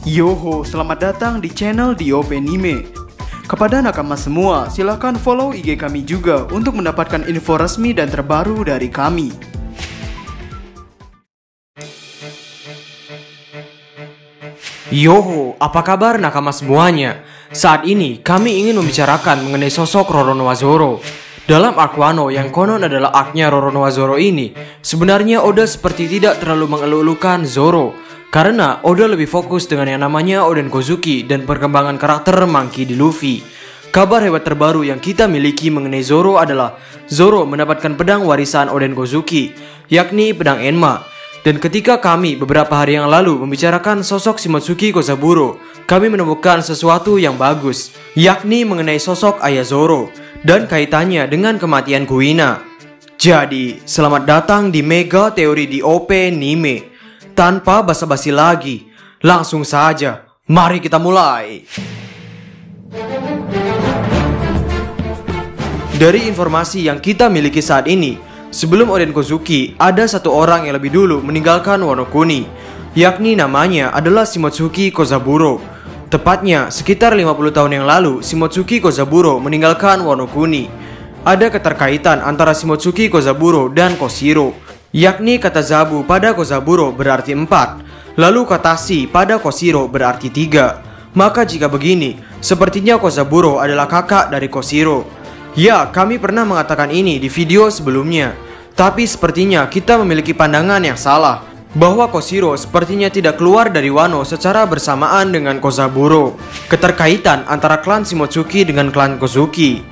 Yoho, selamat datang di channel DOP Anime. Kepada nakama semua, silahkan follow IG kami juga untuk mendapatkan info resmi dan terbaru dari kami. Yoho, apa kabar nakama semuanya? Saat ini kami ingin membicarakan mengenai sosok Roronoa Zoro. Dalam arc Wano yang konon adalah arc-nya Roronoa Zoro ini, sebenarnya Oda seperti tidak terlalu mengeluh-elukan Zoro, karena Oda lebih fokus dengan yang namanya Oden Kozuki dan perkembangan karakter Monkey D. Luffy. Kabar hebat terbaru yang kita miliki mengenai Zoro adalah Zoro mendapatkan pedang warisan Oden Kozuki, yakni pedang Enma. Dan ketika kami beberapa hari yang lalu membicarakan sosok Shimotsuki Kozaburo, kami menemukan sesuatu yang bagus, yakni mengenai sosok ayah Zoro dan kaitannya dengan kematian Kuina. Jadi, selamat datang di Mega Teori DOP Anime. Tanpa basa-basi lagi, langsung saja, mari kita mulai. Dari informasi yang kita miliki saat ini, sebelum Oden Kozuki, ada satu orang yang lebih dulu meninggalkan Wano Kuni, yakni namanya adalah Shimotsuki Kozaburo. Tepatnya, sekitar 50 tahun yang lalu, Shimotsuki Kozaburo meninggalkan Wano Kuni. Ada keterkaitan antara Shimotsuki Kozaburo dan Koshiro, yakni kata Zabu pada Kozaburo berarti 4, lalu kata Si pada Koshiro berarti 3. Maka jika begini, sepertinya Kozaburo adalah kakak dari Koshiro. Ya, kami pernah mengatakan ini di video sebelumnya, tapi sepertinya kita memiliki pandangan yang salah, bahwa Koshiro sepertinya tidak keluar dari Wano secara bersamaan dengan Kozaburo. Keterkaitan antara klan Shimotsuki dengan klan Kozuki.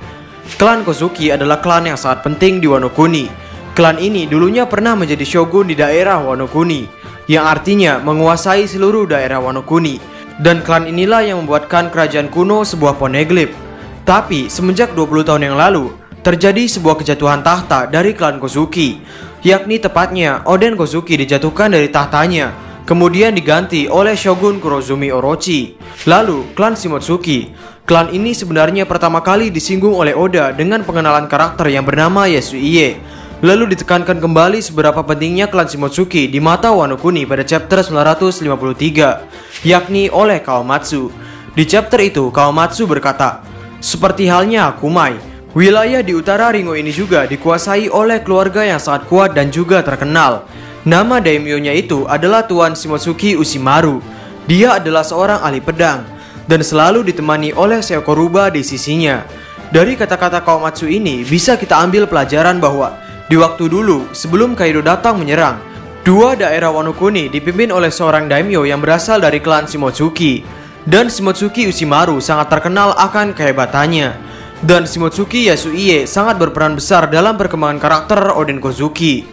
Klan Kozuki adalah klan yang sangat penting di Wano Kuni. Klan ini dulunya pernah menjadi shogun di daerah Wano Kuni, yang artinya menguasai seluruh daerah Wano Kuni. Dan klan inilah yang membuatkan kerajaan kuno sebuah poneglyph. Tapi semenjak 20 tahun yang lalu, terjadi sebuah kejatuhan tahta dari klan Kozuki, yakni tepatnya Oden Kozuki dijatuhkan dari tahtanya, kemudian diganti oleh Shogun Kurozumi Orochi. Lalu klan Shimotsuki. Klan ini sebenarnya pertama kali disinggung oleh Oda dengan pengenalan karakter yang bernama Yasuie. Lalu ditekankan kembali seberapa pentingnya klan Shimotsuki di mata Wano Kuni pada chapter 953, yakni oleh Kawamatsu. Di chapter itu, Kawamatsu berkata, seperti halnya Akumai, wilayah di utara Ringo ini juga dikuasai oleh keluarga yang sangat kuat dan juga terkenal. Nama daimyo-nya itu adalah Tuan Shimotsuki Ushimaru. Dia adalah seorang ahli pedang dan selalu ditemani oleh seekor rubah di sisinya. Dari kata-kata Kawamatsu ini bisa kita ambil pelajaran bahwa di waktu dulu, sebelum Kaido datang menyerang, dua daerah Wano Kuni dipimpin oleh seorang daimyo yang berasal dari klan Shimotsuki. Dan Shimotsuki Ushimaru sangat terkenal akan kehebatannya. Dan Shimotsuki Yasuie sangat berperan besar dalam perkembangan karakter Oden Kozuki.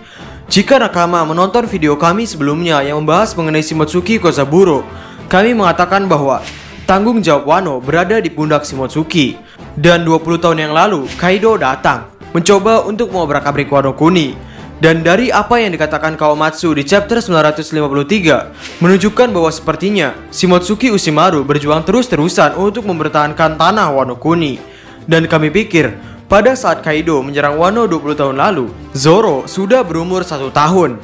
Jika nakama menonton video kami sebelumnya yang membahas mengenai Shimotsuki Kozaburo, kami mengatakan bahwa tanggung jawab Wano berada di pundak Shimotsuki. Dan 20 tahun yang lalu, Kaido datang mencoba untuk mengobrak-abrik Wano Kuni. Dan dari apa yang dikatakan Kawamatsu di chapter 953 menunjukkan bahwa sepertinya Shimotsuki Ushimaru berjuang terus-terusan untuk mempertahankan tanah Wano Kuni. Dan kami pikir pada saat Kaido menyerang Wano 20 tahun lalu, Zoro sudah berumur 1 tahun.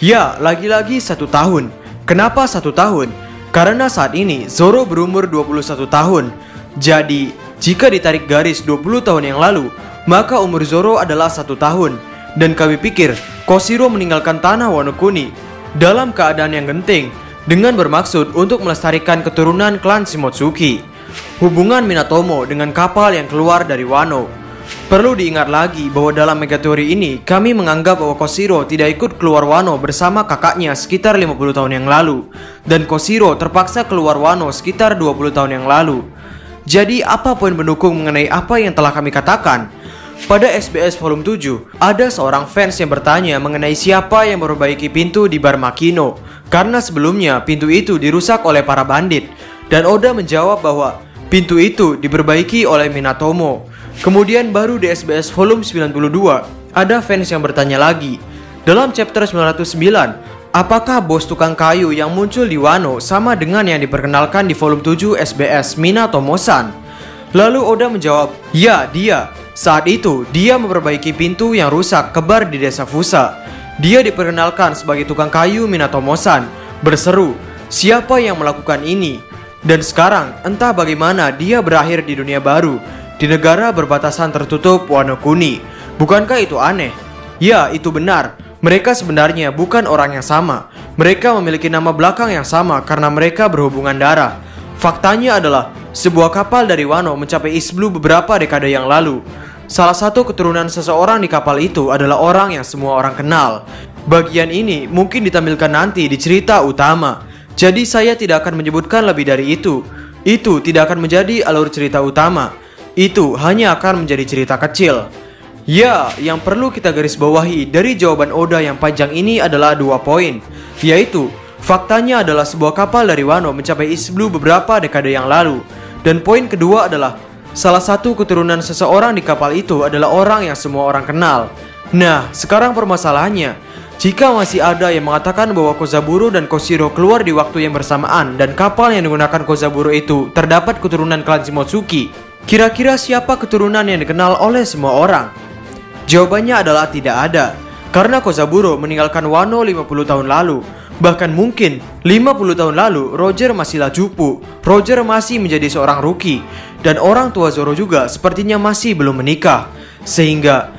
Ya, lagi-lagi 1 tahun. Kenapa 1 tahun? Karena saat ini Zoro berumur 21 tahun. Jadi, jika ditarik garis 20 tahun yang lalu, maka umur Zoro adalah 1 tahun. Dan kami pikir Koshiro meninggalkan tanah Wano Kuni dalam keadaan yang genting, dengan bermaksud untuk melestarikan keturunan klan Shimotsuki. Hubungan Minatomo dengan kapal yang keluar dari Wano. Perlu diingat lagi bahwa dalam megateori ini kami menganggap bahwa Koshiro tidak ikut keluar Wano bersama kakaknya sekitar 50 tahun yang lalu, dan Koshiro terpaksa keluar Wano sekitar 20 tahun yang lalu. Jadi apa poin pendukung mengenai apa yang telah kami katakan? Pada SBS volume 7, ada seorang fans yang bertanya mengenai siapa yang memperbaiki pintu di bar Makino, karena sebelumnya pintu itu dirusak oleh para bandit. Dan Oda menjawab bahwa pintu itu diperbaiki oleh Minatomo. Kemudian baru di SBS volume 92, ada fans yang bertanya lagi. Dalam chapter 909, apakah bos tukang kayu yang muncul di Wano sama dengan yang diperkenalkan di volume 7 SBS Minatomo-san? Lalu Oda menjawab, ya dia. Saat itu, dia memperbaiki pintu yang rusak ke bar di desa Fusa. Dia diperkenalkan sebagai tukang kayu Minatomo-san, berseru, siapa yang melakukan ini. Dan sekarang entah bagaimana dia berakhir di dunia baru, di negara berbatasan tertutup Wano Kuni. Bukankah itu aneh? Ya, itu benar. Mereka sebenarnya bukan orang yang sama. Mereka memiliki nama belakang yang sama karena mereka berhubungan darah. Faktanya adalah sebuah kapal dari Wano mencapai East Blue beberapa dekade yang lalu. Salah satu keturunan seseorang di kapal itu adalah orang yang semua orang kenal. Bagian ini mungkin ditampilkan nanti di cerita utama. Jadi saya tidak akan menyebutkan lebih dari itu. Itu tidak akan menjadi alur cerita utama. Itu hanya akan menjadi cerita kecil. Ya, yang perlu kita garis bawahi dari jawaban Oda yang panjang ini adalah 2 poin. Yaitu, faktanya adalah sebuah kapal dari Wano mencapai East Blue beberapa dekade yang lalu. Dan poin kedua adalah, salah satu keturunan seseorang di kapal itu adalah orang yang semua orang kenal. Nah, sekarang permasalahannya, jika masih ada yang mengatakan bahwa Kozaburo dan Koshiro keluar di waktu yang bersamaan dan kapal yang digunakan Kozaburo itu terdapat keturunan klan Shimotsuki, kira-kira siapa keturunan yang dikenal oleh semua orang? Jawabannya adalah tidak ada, karena Kozaburo meninggalkan Wano 50 tahun lalu. Bahkan mungkin 50 tahun lalu Roger masihlah cupu, Roger masih menjadi seorang rookie, dan orang tua Zoro juga sepertinya masih belum menikah. Sehingga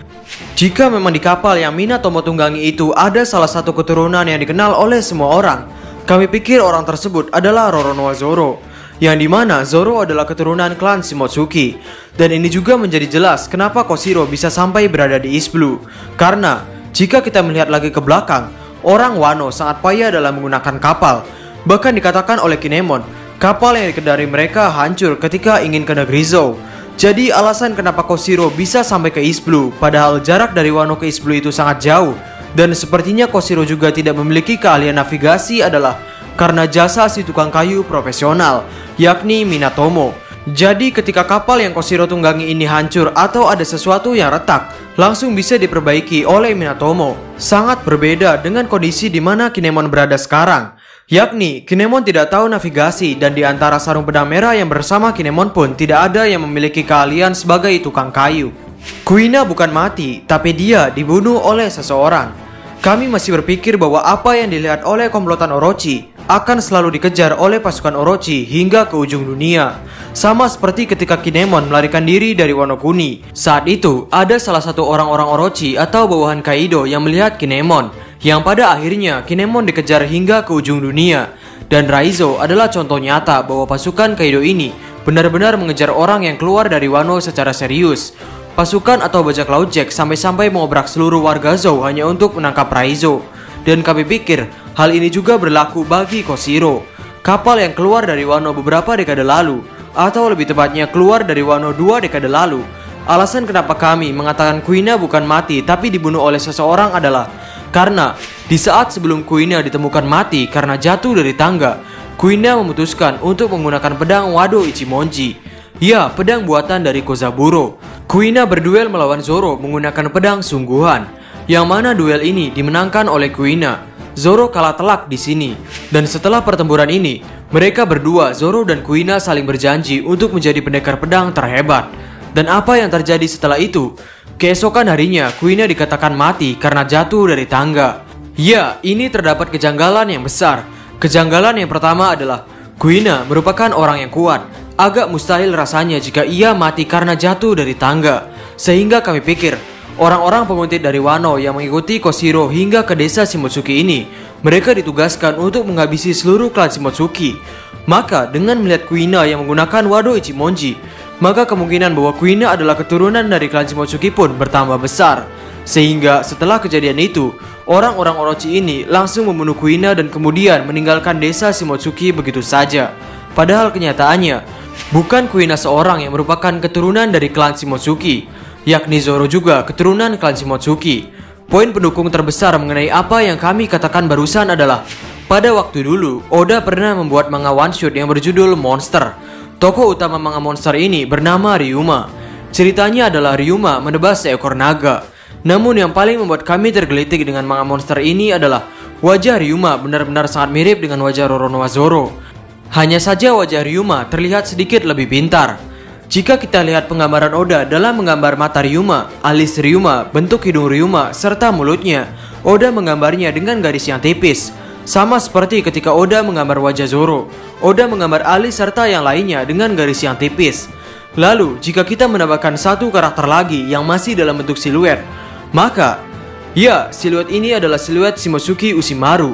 jika memang di kapal yang Minatomo tunggangi itu ada salah satu keturunan yang dikenal oleh semua orang, kami pikir orang tersebut adalah Roronoa Zoro, yang dimana Zoro adalah keturunan klan Shimotsuki. Dan ini juga menjadi jelas kenapa Koshiro bisa sampai berada di East Blue. Karena jika kita melihat lagi ke belakang, orang Wano sangat payah dalam menggunakan kapal. Bahkan dikatakan oleh Kinemon, kapal yang dikendari mereka hancur ketika ingin ke negeri Zou. Jadi alasan kenapa Koshiro bisa sampai ke East Blue, padahal jarak dari Wano ke East Blue itu sangat jauh, dan sepertinya Koshiro juga tidak memiliki keahlian navigasi adalah karena jasa si tukang kayu profesional, yakni Minatomo. Jadi ketika kapal yang Koshiro tunggangi ini hancur atau ada sesuatu yang retak, langsung bisa diperbaiki oleh Minatomo. Sangat berbeda dengan kondisi di mana Kinemon berada sekarang. Yakni, Kinemon tidak tahu navigasi dan di antara sarung pedang merah yang bersama Kinemon pun tidak ada yang memiliki keahlian sebagai tukang kayu. Kuina bukan mati, tapi dia dibunuh oleh seseorang. Kami masih berpikir bahwa apa yang dilihat oleh komplotan Orochi akan selalu dikejar oleh pasukan Orochi hingga ke ujung dunia. Sama seperti ketika Kinemon melarikan diri dari Wano Kuni. Saat itu, ada salah satu orang-orang Orochi atau bawahan Kaido yang melihat Kinemon, yang pada akhirnya Kinemon dikejar hingga ke ujung dunia. Dan Raizo adalah contoh nyata bahwa pasukan Kaido ini benar-benar mengejar orang yang keluar dari Wano secara serius. Pasukan atau bajak laut Jack sampai-sampai mengobrak seluruh warga Zou hanya untuk menangkap Raizo. Dan kami pikir hal ini juga berlaku bagi Koshiro, kapal yang keluar dari Wano beberapa dekade lalu, atau lebih tepatnya keluar dari Wano 2 dekade lalu. Alasan kenapa kami mengatakan Kuina bukan mati tapi dibunuh oleh seseorang adalah karena di saat sebelum Kuina ditemukan mati karena jatuh dari tangga, Kuina memutuskan untuk menggunakan pedang Wado Ichimonji. Ya, pedang buatan dari Kozaburo. Kuina berduel melawan Zoro menggunakan pedang sungguhan, yang mana duel ini dimenangkan oleh Kuina. Zoro kalah telak di sini. Dan setelah pertempuran ini, mereka berdua, Zoro dan Kuina, saling berjanji untuk menjadi pendekar pedang terhebat. Dan apa yang terjadi setelah itu? Keesokan harinya, Kuina dikatakan mati karena jatuh dari tangga. Ya, ini terdapat kejanggalan yang besar. Kejanggalan yang pertama adalah Kuina merupakan orang yang kuat. Agak mustahil rasanya jika ia mati karena jatuh dari tangga. Sehingga kami pikir orang-orang penguntit dari Wano yang mengikuti Koshiro hingga ke desa Shimotsuki ini, mereka ditugaskan untuk menghabisi seluruh klan Shimotsuki. Maka dengan melihat Kuina yang menggunakan Wado Ichimonji, maka kemungkinan bahwa Kuina adalah keturunan dari klan Shimotsuki pun bertambah besar. Sehingga setelah kejadian itu, orang-orang Orochi ini langsung membunuh Kuina dan kemudian meninggalkan desa Shimotsuki begitu saja. Padahal kenyataannya, bukan Kuina seorang yang merupakan keturunan dari klan Shimotsuki, yakni Zoro juga keturunan klan Shimotsuki. Poin pendukung terbesar mengenai apa yang kami katakan barusan adalah, pada waktu dulu, Oda pernah membuat manga one shot yang berjudul Monster. Tokoh utama manga Monster ini bernama Ryuma. Ceritanya adalah Ryuma menebas seekor naga. Namun yang paling membuat kami tergelitik dengan manga Monster ini adalah wajah Ryuma benar-benar sangat mirip dengan wajah Roronoa Zoro. Hanya saja wajah Ryuma terlihat sedikit lebih pintar. Jika kita lihat penggambaran Oda dalam menggambar mata Ryuma, alis Ryuma, bentuk hidung Ryuma, serta mulutnya, Oda menggambarnya dengan garis yang tipis. Sama seperti ketika Oda menggambar wajah Zoro, Oda menggambar alis serta yang lainnya dengan garis yang tipis. Lalu, jika kita menambahkan satu karakter lagi yang masih dalam bentuk siluet, maka, ya, siluet ini adalah siluet Shimotsuki Ushimaru.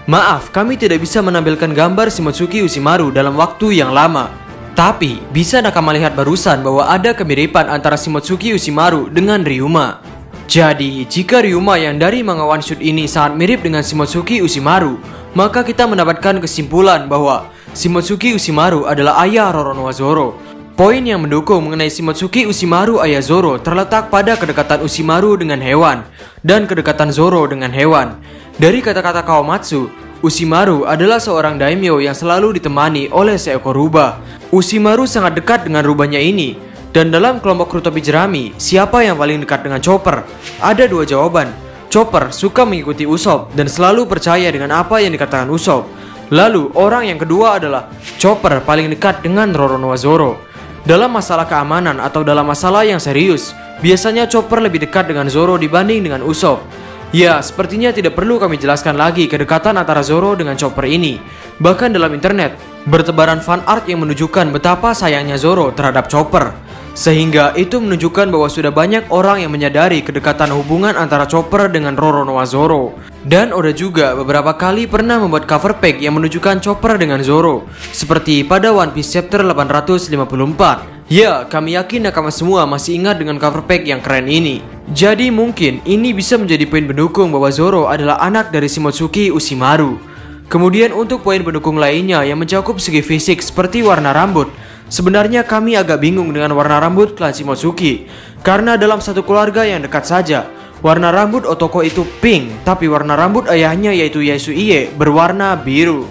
Maaf, kami tidak bisa menampilkan gambar Shimotsuki Ushimaru dalam waktu yang lama. Tapi, bisa nakama lihat barusan bahwa ada kemiripan antara Shimotsuki Ushimaru dengan Ryuma. Jadi, jika Ryuma yang dari manga one shot ini sangat mirip dengan Shimotsuki Ushimaru, maka kita mendapatkan kesimpulan bahwa Shimotsuki Ushimaru adalah ayah Roronoa Zoro. Poin yang mendukung mengenai Shimotsuki Ushimaru ayah Zoro terletak pada kedekatan Ushimaru dengan hewan dan kedekatan Zoro dengan hewan. Dari kata-kata Kawamatsu, Ushimaru adalah seorang daimyo yang selalu ditemani oleh seekor rubah. Ushimaru sangat dekat dengan rubahnya ini. Dan dalam kelompok kru topi jerami, siapa yang paling dekat dengan Chopper? Ada dua jawaban. Chopper suka mengikuti Usopp dan selalu percaya dengan apa yang dikatakan Usopp. Lalu orang yang kedua adalah Chopper paling dekat dengan Roronoa Zoro. Dalam masalah keamanan atau dalam masalah yang serius, biasanya Chopper lebih dekat dengan Zoro dibanding dengan Usopp. Ya, sepertinya tidak perlu kami jelaskan lagi kedekatan antara Zoro dengan Chopper ini. Bahkan dalam internet, bertebaran fan art yang menunjukkan betapa sayangnya Zoro terhadap Chopper. Sehingga itu menunjukkan bahwa sudah banyak orang yang menyadari kedekatan hubungan antara Chopper dengan Roronoa Zoro. Dan Oda juga beberapa kali pernah membuat cover page yang menunjukkan Chopper dengan Zoro, seperti pada One Piece chapter 854. Ya, kami yakin nakama semua masih ingat dengan cover page yang keren ini. Jadi mungkin ini bisa menjadi poin pendukung bahwa Zoro adalah anak dari Shimotsuki Ushimaru. Kemudian untuk poin pendukung lainnya yang mencakup segi fisik seperti warna rambut, sebenarnya kami agak bingung dengan warna rambut klan Shimotsuki. Karena dalam satu keluarga yang dekat saja, warna rambut Otoko itu pink, tapi warna rambut ayahnya yaitu Yasuie berwarna biru.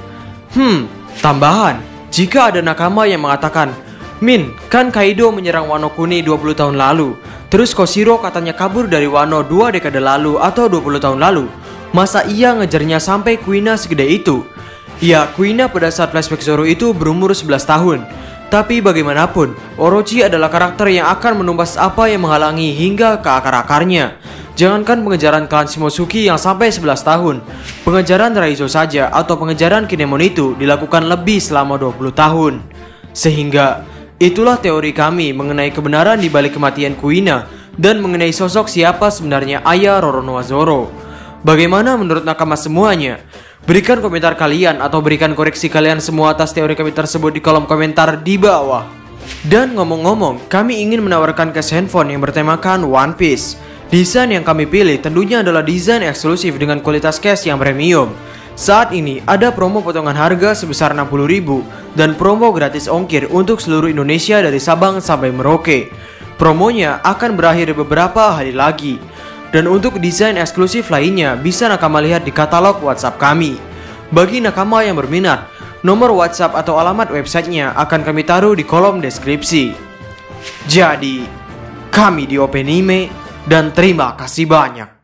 Tambahan, jika ada nakama yang mengatakan, Min, kan Kaido menyerang Wano Kuni 20 tahun lalu, terus Koshiro katanya kabur dari Wano 2 dekade lalu atau 20 tahun lalu, masa ia ngejarnya sampai Kuina segede itu? Ya, Kuina pada saat flashback Zoro itu berumur 11 tahun. Tapi bagaimanapun, Orochi adalah karakter yang akan menumpas apa yang menghalangi hingga ke akar-akarnya. Jangankan pengejaran klan Shimotsuki yang sampai 11 tahun, pengejaran Raizo saja atau pengejaran Kinemon itu dilakukan lebih selama 20 tahun. Sehingga, itulah teori kami mengenai kebenaran di balik kematian Kuina dan mengenai sosok siapa sebenarnya ayah Roronoa Zoro. Bagaimana menurut nakama semuanya? Berikan komentar kalian atau berikan koreksi kalian semua atas teori kami tersebut di kolom komentar di bawah. Dan ngomong-ngomong, kami ingin menawarkan case handphone yang bertemakan One Piece. Desain yang kami pilih tentunya adalah desain eksklusif dengan kualitas case yang premium. Saat ini ada promo potongan harga sebesar 60.000 dan promo gratis ongkir untuk seluruh Indonesia dari Sabang sampai Merauke. Promonya akan berakhir beberapa hari lagi. Dan untuk desain eksklusif lainnya bisa nakama lihat di katalog WhatsApp kami. Bagi nakama yang berminat, nomor WhatsApp atau alamat websitenya akan kami taruh di kolom deskripsi. Jadi, kami di Openime dan terima kasih banyak.